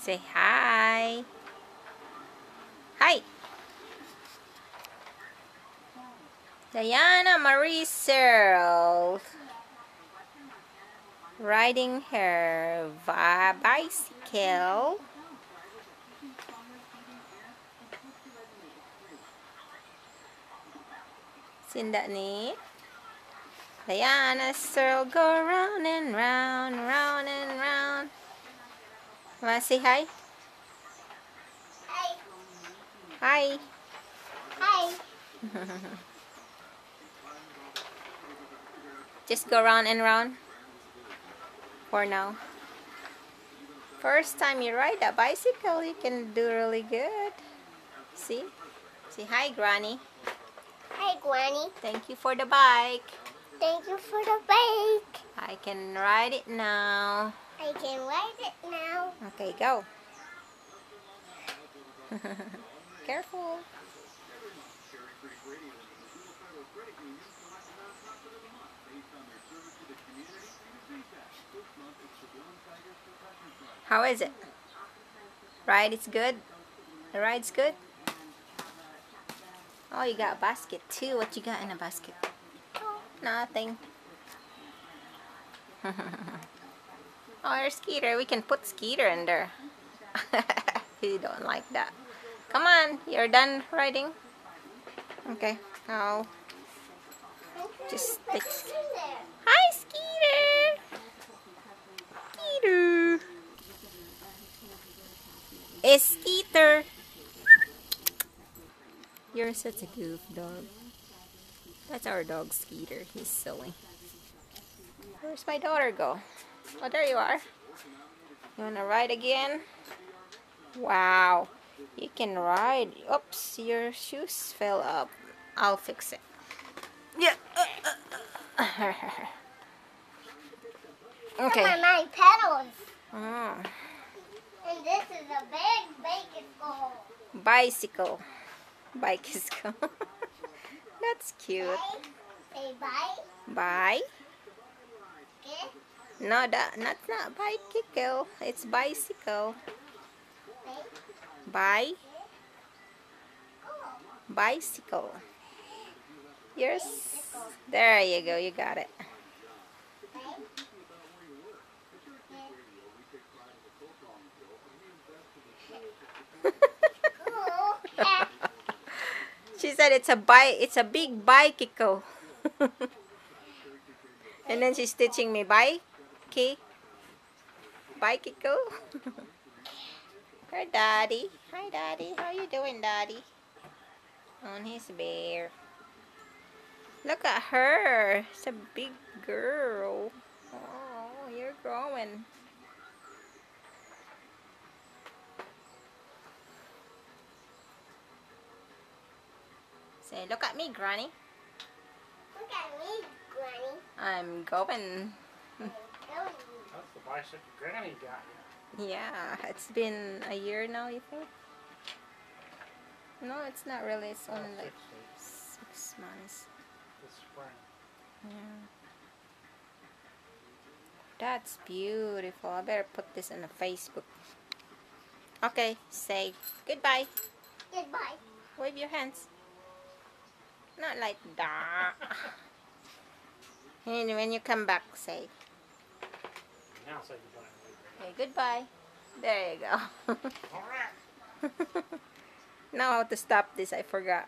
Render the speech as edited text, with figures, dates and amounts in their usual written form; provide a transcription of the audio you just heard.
Say hi. Hi. Diana Marie Searle riding her bicycle. Isn't that neat? Diana Searle go round and round, round and round. Wanna say hi? Hi. Hi. Hi. Just go round and round for now. First time you ride a bicycle, you can do really good. See? Say hi, Granny. Hi, Granny. Thank you for the bike. Thank you for the bike. I can ride it now. I can ride it now. Okay, go. Careful. How is it? Ride is good? The ride's good? Oh, you got a basket too. What you got in a basket? Nothing. Oh, there's Skeeter. We can put Skeeter in there. You don't like that. Come on, you're done riding? Okay, I'll just take... Hi, Skeeter! Skeeter! It's Skeeter! You're such a goof dog. That's our dog, Skeeter. He's silly. Where's my daughter go? Oh, there you are. You wanna ride again? Wow. You can ride. Oops, your shoes fell up. I'll fix it. Yeah. Okay. Look at my pedals. Oh. And this is a big bicycle. Bicycle. Bicycle. That's cute. Say bye. Bye. Okay. No, that's not bicycle. It's bicycle. Bye. Bicycle. Yes. There you go. You got it. She said it's a bike. It's a big bicycle. And then she's teaching me bike. Bicycle. Her daddy. Hi, daddy. How you doing, daddy? On his bear. Look at her. She's a big girl. Oh, you're growing. Say, look at me, Granny. Look at me, Granny. I'm going. That's the bicycle Granny got you. Yeah, it's been a year now, you think? No, it's not really. It's only like 6 months. This spring. Yeah. That's beautiful. I better put this on the Facebook. Okay, say goodbye. Goodbye. Wave your hands. Not like that. And when you come back, say Now say goodbye. hey, goodbye. There you go. All right. Now how to stop this, I forgot.